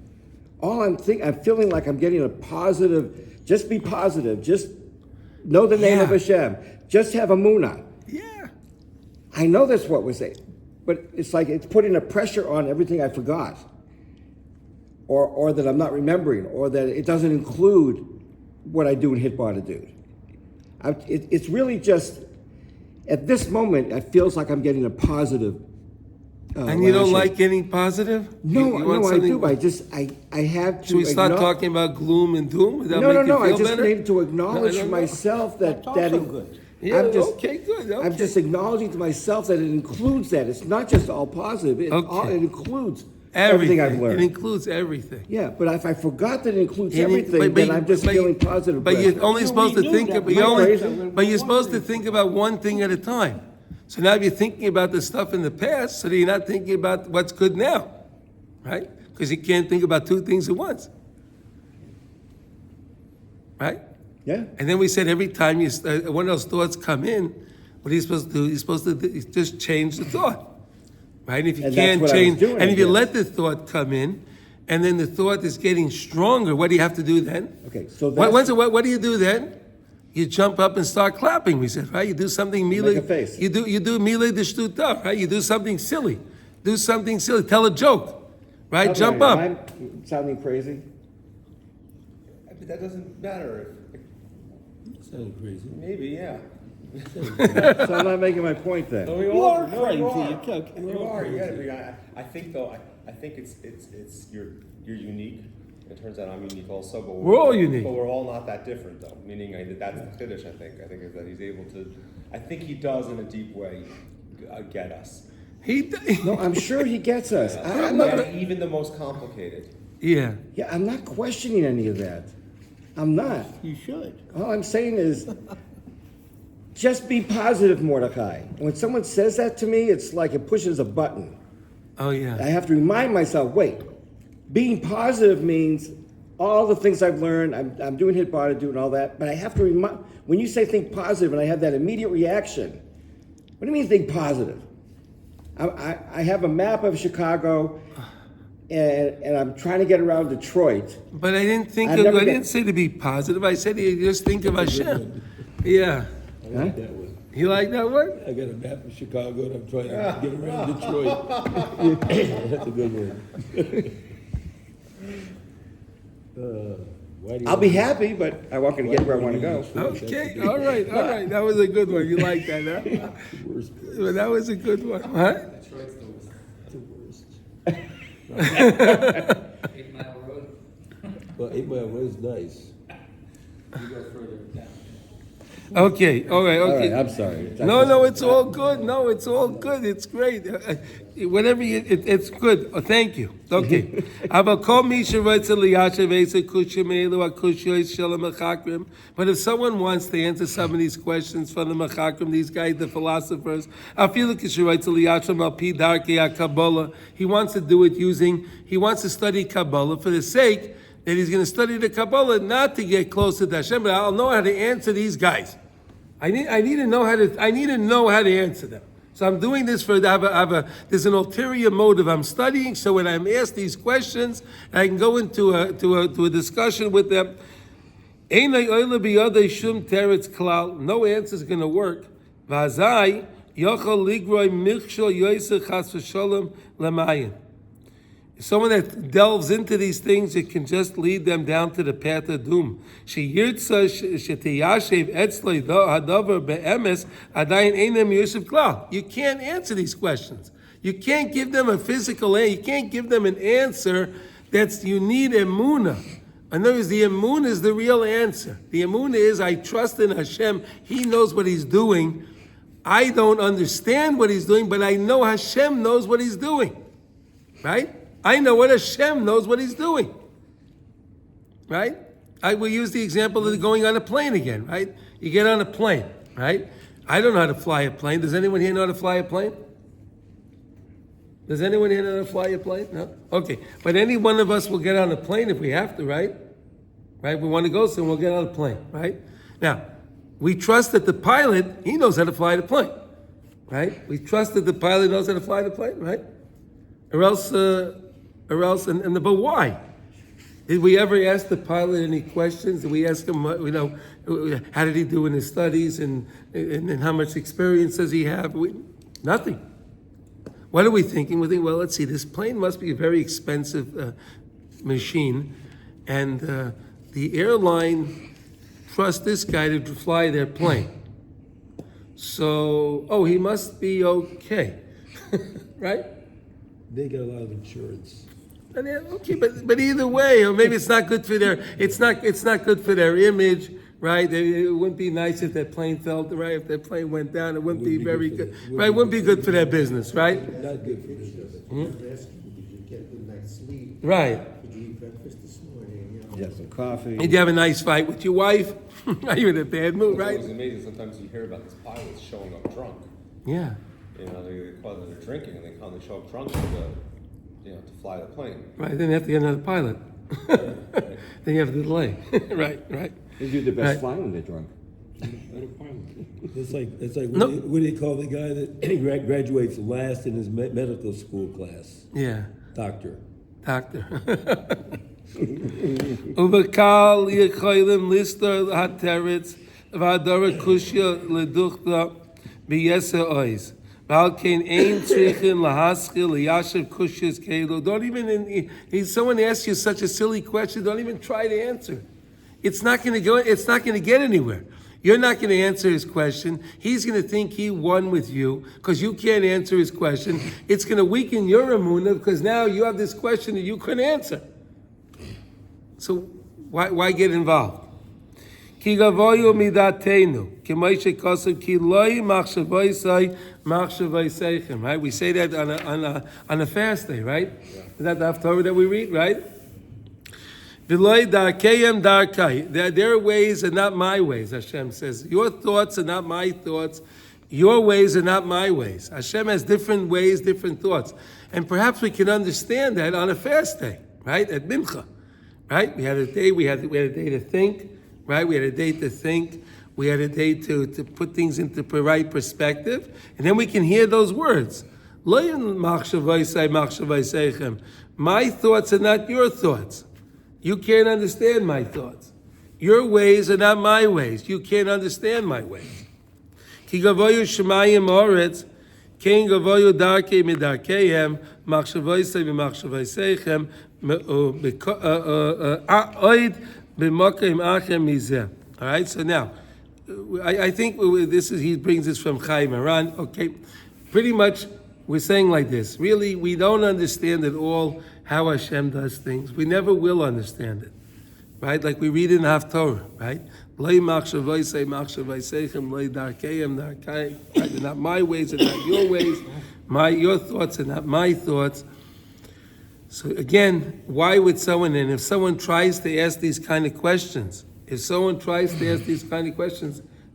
I'm feeling like I'm getting a positive, just be positive, just know the name of Hashem, just have Emunah. Yeah. I know that's what we're saying, but it's like it's putting a pressure on everything I forgot, or that I'm not remembering, or that it doesn't include what I do in Hit Bar to Do. It's really just, at this moment, it feels like I'm getting a positive. And you don't lashing. like getting positive? No, You want I something- do. I have to. Should we start acknow- talking about gloom and doom? Would that No, make you I feel just better? need to acknowledge No, I to don't know. myself that Yeah, I'm just okay, good. I'm okay. just acknowledging to myself that it includes that. It's not just all positive. It Okay. includes everything I've learned. It includes everything. Yeah, but if I forgot that it includes And it- everything, then I'm just feeling positive. But about you're it. only supposed to think. Am I crazy? But you're supposed to think about one thing at a time. So now you're thinking about the stuff in the past, so that you're not thinking about what's good now, right? Because you can't think about 2 things at once, right? Yeah. And then we said every time one of those thoughts come in, what are you supposed to do? You're supposed to just change the thought, right? And if you And that's can't what I was change, doing, and if you I guess. let the thought come in, and then the thought is getting stronger, what do you have to do then? Okay, so What do you do then? You jump up and start clapping. We said, right? You do something Make a face. You do mile de shtuta, right? You do something silly. Do something silly. Tell a joke, right? Jump up. Am I sounding crazy? But that doesn't matter. Sounds crazy. Maybe, yeah. So I'm not making my point then. No, You are no, crazy. You are. You can't- You are. You gotta be. I think though. I think it's you're unique. It turns out I'm unique also. But We're all unique. But we're all not that different though. Meaning that's the Kiddush. I think is that he's able to. I think he does in a deep way get us. No, I'm sure he gets us. I'm Yeah, not, even the most complicated. Yeah. yeah, I'm not questioning any of that. I'm not. You should. All I'm saying is, just be positive, Mordecai. And when someone says that to me, it's like it pushes a button. Oh I yeah. have to remind myself, wait, being positive means all the things I've learned, I'm doing Hit Bar to Do and all that, but I have to remind, when you say think positive and I have that immediate reaction, what do you mean think positive? I have a map of Chicago and I'm trying to get around Detroit. But I didn't think. I I never didn't get- say to be positive. I said you just think of Hashem. Yeah. I like that one. You like that one? I got a map of Chicago and I'm trying to get around Detroit. That's a good one. Why do you I'll be want- happy, but I'm not going to get where I want to go. Okay. All right. That was a good one. You like that, huh? Worst, Well, that was a good one, huh? Detroit's the worst. the worst. 8 Mile Road. Well, 8 Mile was nice. You go further down. Okay. All right. All Okay. right, I'm sorry. No, it's all good. No, it's all good. It's great. Whatever it's good. Oh, thank you. Okay. But if someone wants to answer some of these questions from the Machakrim, these guys, the philosophers, he wants to do it he wants to study Kabbalah for the sake that he's going to study the Kabbalah not to get closer to Hashem, but I'll know how to answer these guys. I need to know how to answer them. So I'm doing this there's an ulterior motive. I'm studying, so when I'm asked these questions, I can go into a discussion with them. No answer is going to work. Someone that delves into these things, it can just lead them down to the path of doom. You can't answer these questions. You can't give them a physical answer. You can't give them an answer you need Emunah. In other words, the Emunah is the real answer. The Emunah is, I trust in Hashem. He knows what He's doing. I don't understand what He's doing, but I know Hashem knows what He's doing. Right? I know what Hashem knows what He's doing. Right? I will use the example of going on a plane again, right? You get on a plane, right? I don't know how to fly a plane. Does anyone here know how to fly a plane? Does anyone here know how to fly a plane? No? Okay. But any one of us will get on a plane if we have to, right? Right? We want to go somewhere, we'll get on a plane, right? Now, we trust that the pilot, he knows how to fly the plane, right? We trust that the pilot knows how to fly the plane, right? Or else, but why? Did we ever ask the pilot any questions? Did we ask him, how did he do in his studies and how much experience does he have? Nothing. What are we thinking? We think, well, let's see, this plane must be a very expensive machine, and the airline trusts this guy to fly their plane. So, he must be okay, right? They get a lot of insurance. Okay, but either way, or maybe it's not good for their good for their image, right? It wouldn't be nice if that plane fell, right? If that plane went down, it wouldn't be very good, right? It wouldn't be good for their business, right? Not good for business. Did you get a good night's sleep? Right. Did you eat breakfast this morning? You have some coffee. Did you have a nice fight with your wife? Are you in a bad mood, It's right? always amazing. Sometimes you hear about these pilots showing up drunk. Yeah. They call them they're drinking, and they come to show up drunk to fly the plane. Right. Then you have to get another pilot. Then you have to delay. Right. They do the best Right. flying when they're drunk. It's like No. what do you call the guy that graduates last in his medical school class? Yeah. Doctor. Uvakal yecholim lister hateretz v'adara kushya leduchta b'yesa ois. Valkein ein tzrichin lahaskil liyashiv kushyas keilu. Don't even. Someone asks you such a silly question. Don't even try to answer. It's not going to go. It's not going to get anywhere. You're not going to answer his question. He's going to think he won with you because you can't answer his question. It's going to weaken your emunah because now you have this question that you couldn't answer. So why get involved? Ki gavoyu midatenu, k'moshe kosev ki loy machshavoisai machshavoiseichem. Right? We say that on a fast day, right? Yeah. Is that the Haftarah that we read, right? V'loy darkeihem darkai. Their ways are not my ways, Hashem says. Your thoughts are not my thoughts. Your ways are not my ways. Hashem has different ways, different thoughts. And perhaps we can understand that on a fast day, right? At Mincha, right? We had a day to think, right? We had a day to think. We had a day to put things into the right perspective. And then we can hear those words. My thoughts are not your thoughts. You can't understand my thoughts. Your ways are not my ways. You can't understand my ways. Ki gavoyu shemayim oretz, kein gavoyu darkei midarkeihem, machshavoisei b'machshavoiseichem, oid b'mokim achem mizeh. All right, so now, I think he brings this from Chaim Aran. Okay, pretty much we're saying like this. Really, we don't understand at all how Hashem does things. We never will understand it, right? Like we read in Haftorah, right? They're not my ways, they're not your ways. Your thoughts are not my thoughts. So again, why would someone, and if someone tries to ask these kind of questions,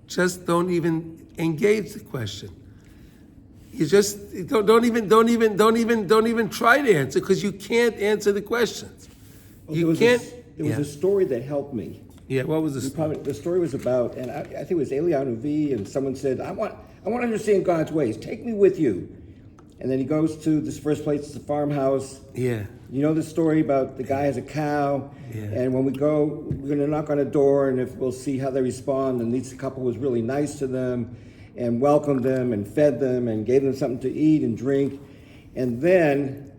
just don't even engage the question. You just don't even try to answer because you can't answer the questions. Well, there was a story that helped me. Yeah, what was the story? The story was about, and I think it was Eliyahu Navi, and someone said, I want to understand God's ways. Take me with you. And then he goes to this first place, it's a farmhouse. Yeah. You know the story about the guy has a cow, and when we go, we're going to knock on a door, and we'll see how they respond. And this couple was really nice to them, and welcomed them, and fed them, and gave them something to eat and drink. And then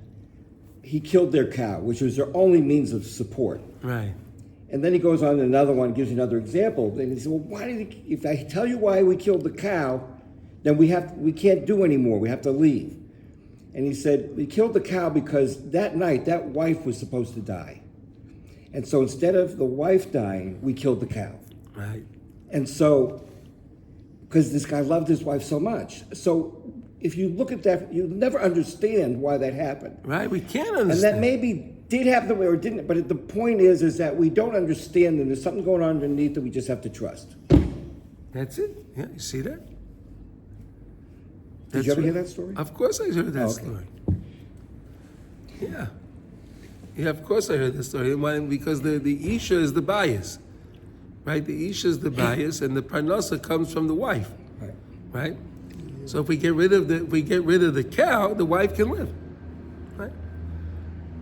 he killed their cow, which was their only means of support. Right. And then he goes on to another one, gives you another example. And he said, well, why did he, if I tell you why we killed the cow, then we can't do anymore. We have to leave. And he said, we killed the cow because that night, that wife was supposed to die. And so instead of the wife dying, we killed the cow. Right. And so, because this guy loved his wife so much. So if you look at that, you'll never understand why that happened. Right. We can't And understand. that maybe did happen the way or didn't, but the point is that we don't understand and there's something going on underneath that we just have to trust. That's it. Yeah. You see that? Did you ever hear that story? Of course I heard that Okay. story. Yeah. Yeah, of course I heard the story. Why? Because the Isha is the bias. Right? The Isha is the bias and the Parnasa comes from the wife. Right. Right? So if we get rid of the cow, the wife can live. Right?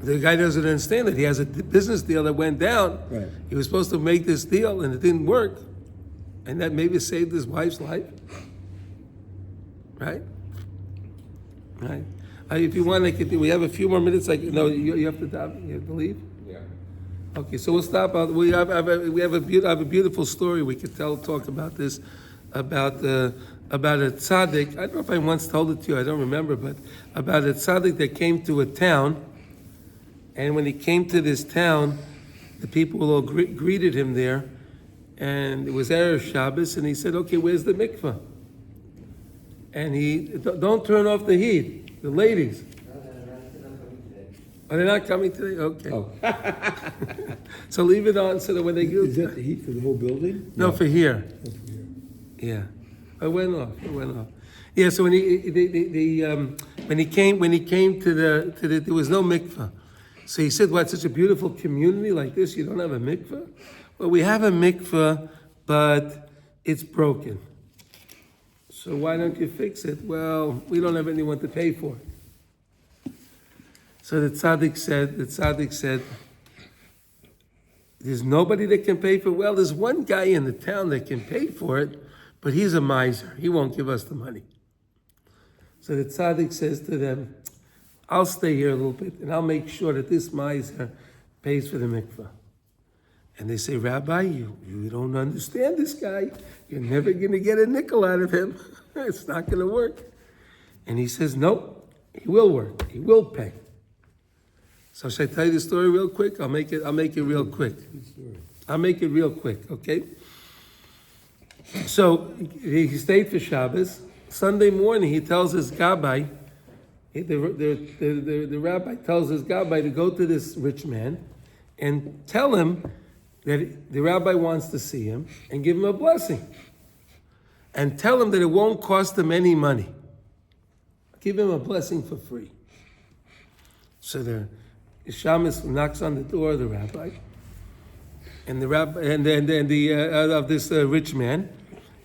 The guy doesn't understand that. He has a business deal that went down. Right. He was supposed to make this deal and it didn't work. And that maybe saved his wife's life. Right? Right. If you want, we have a few more minutes. You have to leave. Yeah. Okay, so we'll stop. We have a beautiful story we could talk about this, about a sadik. I don't know if I once told it to you. I don't remember, but about a sadik that came to a town, and when he came to this town, the people all greeted him there, and it was Erev Shabbos, and he said, "Okay, where's the mikveh?" And don't turn off the heat. The ladies. Oh, they're not coming today? Okay. Oh, So leave it on so that when they go. is that the heat for the whole building? No, for here. Oh, for here. Yeah. It went off. Yeah, so when he came to the there was no mikveh. So he said, what, such a beautiful community like this, you don't have a mikveh? Well, we have a mikveh, but it's broken. So why don't you fix it? Well, we don't have anyone to pay for it. So the tzaddik said, there's nobody that can pay for it. Well, there's one guy in the town that can pay for it, but he's a miser. He won't give us the money. So the tzaddik says to them, I'll stay here a little bit and I'll make sure that this miser pays for the mikveh. And they say, Rabbi, you don't understand this guy. You're never going to get a nickel out of him. It's not going to work. And he says, nope, he will work. He will pay. So should I tell you the story real quick? I'll make it real quick. I'll make it real quick, okay? So he stayed for Shabbos. Sunday morning, he tells his gabbai, the rabbi tells his gabbai to go to this rich man and tell him that the rabbi wants to see him and give him a blessing. And tell him that it won't cost him any money. Give him a blessing for free. So the shamus knocks on the door of the rabbi, and the rabbi of this rich man,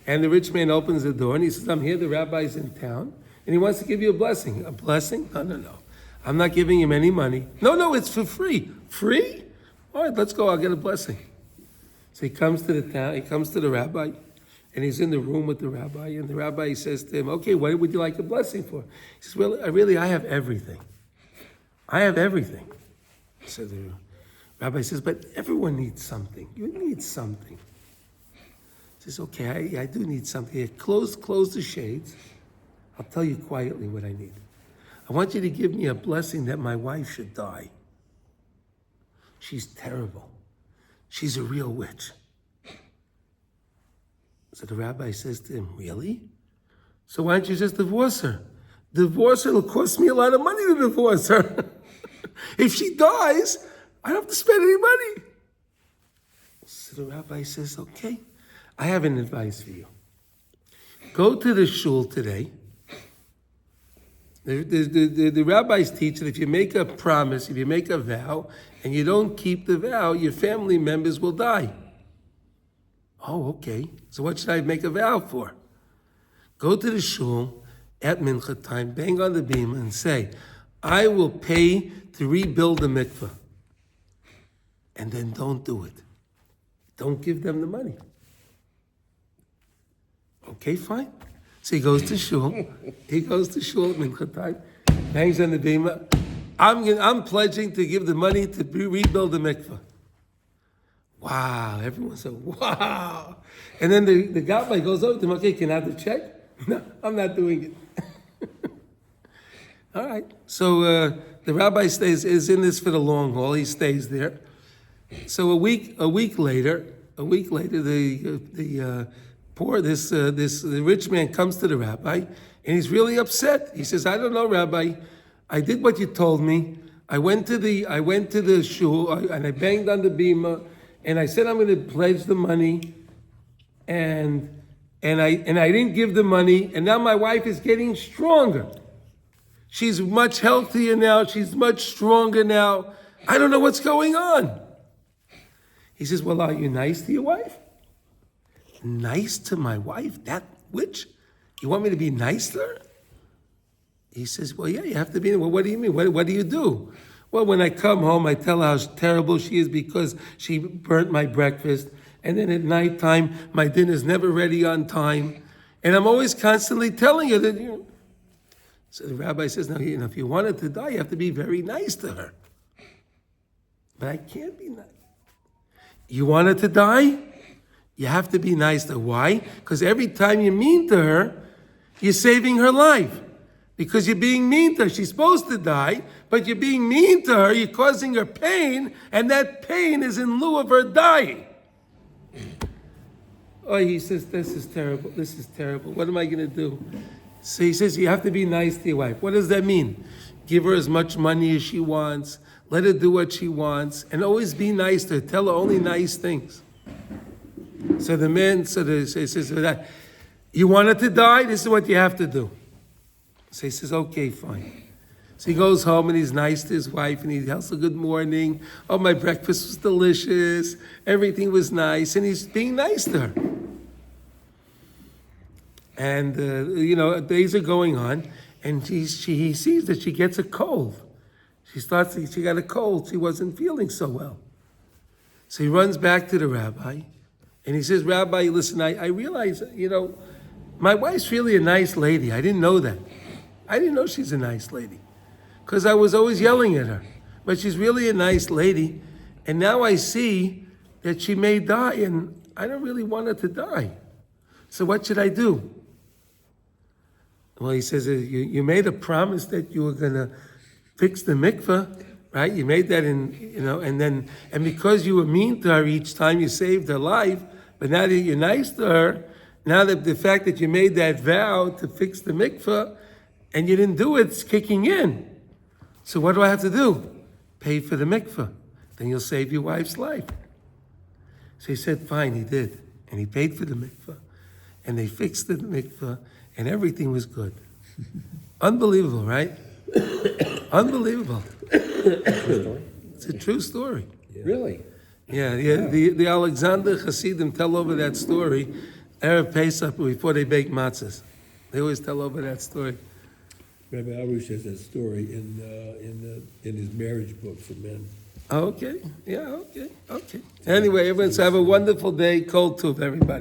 and the rich man opens the door and he says, "I'm here. The rabbi's in town, and he wants to give you a blessing." A blessing? No. I'm not giving him any money. No, it's for free. Free? All right, let's go. I'll get a blessing. So he comes to the town. He comes to the rabbi, and he's in the room with the rabbi. And the rabbi says to him, "Okay, what would you like a blessing for?" He says, "Well, I have everything. I have everything." So the rabbi says, "But everyone needs something. You need something." He says, "Okay, I do need something. Close the shades. I'll tell you quietly what I need. I want you to give me a blessing that my wife should die. She's terrible. She's a real witch." So the rabbi says to him, "Really? So why don't you just divorce her? Divorce her, it'll cost me a lot of money to divorce her. If she dies, I don't have to spend any money." So the rabbi says, "Okay, I have an advice for you. Go to the shul today. The rabbis teach that if you make a promise, if you make a vow, and you don't keep the vow, your family members will die." "Oh, okay. So what should I make a vow for?" "Go to the shul at mincha time, bang on the beam, and say, 'I will pay to rebuild the mikveh.' And then don't do it. Don't give them the money." "Okay, fine." So he goes to shul. He goes to shul at mincha time, bangs on the bima. I'm pledging to give the money to rebuild the mikveh. Wow, everyone said, wow. And then the gabbai goes over to him, okay, can I have the check? No, I'm not doing it. All right. So the rabbi is in this for the long haul. He stays there. So a week later, the rich man comes to the rabbi, and he's really upset. He says, I don't know, Rabbi, I did what you told me. I went to the shul and I banged on the bima, and I said I'm going to pledge the money, and I didn't give the money, and now my wife is getting stronger. She's much healthier now. She's much stronger now. I don't know what's going on. He says, well, are you nice to your wife? Nice to my wife? That which? You want me to be nice to her? He says, well, yeah, you have to be. Well, what do you mean? What do you do? Well, when I come home, I tell her how terrible she is because she burnt my breakfast. And then at nighttime, my dinner's never ready on time. And I'm always constantly telling her that, So the rabbi says, no, if you want her to die, you have to be very nice to her. But I can't be nice. You want her to die? You have to be nice to her. Why? Because every time you're mean to her, you're saving her life. Because you're being mean to her. She's supposed to die, but you're being mean to her, you're causing her pain, and that pain is in lieu of her dying. Oh, he says, this is terrible. What am I going to do? So he says, you have to be nice to your wife. What does that mean? Give her as much money as she wants. Let her do what she wants. And always be nice to her. Tell her only nice things. So the man, he says, you want her to die? This is what you have to do. So he says, okay, fine. So he goes home and he's nice to his wife and he tells her good morning. Oh, my breakfast was delicious. Everything was nice. And he's being nice to her. And, days are going on, and he sees that she gets a cold. She got a cold. She wasn't feeling so well. So he runs back to the rabbi, and he says, Rabbi, listen, I realize, my wife's really a nice lady. I didn't know that. I didn't know she's a nice lady, because I was always yelling at her. But she's really a nice lady, and now I see that she may die, and I don't really want her to die. So what should I do? Well, he says, you made a promise that you were going to fix the mikveh, right? You made that and because you were mean to her each time, you saved her life, but now that you're nice to her, now that the fact that you made that vow to fix the mikveh, and you didn't do it, it's kicking in. So what do I have to do? Pay for the mikveh. Then you'll save your wife's life. So he said, fine, he did. And he paid for the mikveh. And they fixed the mikveh, and everything was good. Unbelievable, right? Unbelievable. It's a true story. Really? Yeah. The Alexander Hasidim tell over that story Erev Pesach before they bake matzahs. They always tell over that story. Rabbi Arush has that story in his marriage book for men. Okay. Yeah, okay. Anyway, everyone, so have a wonderful day. Kol Tov, everybody.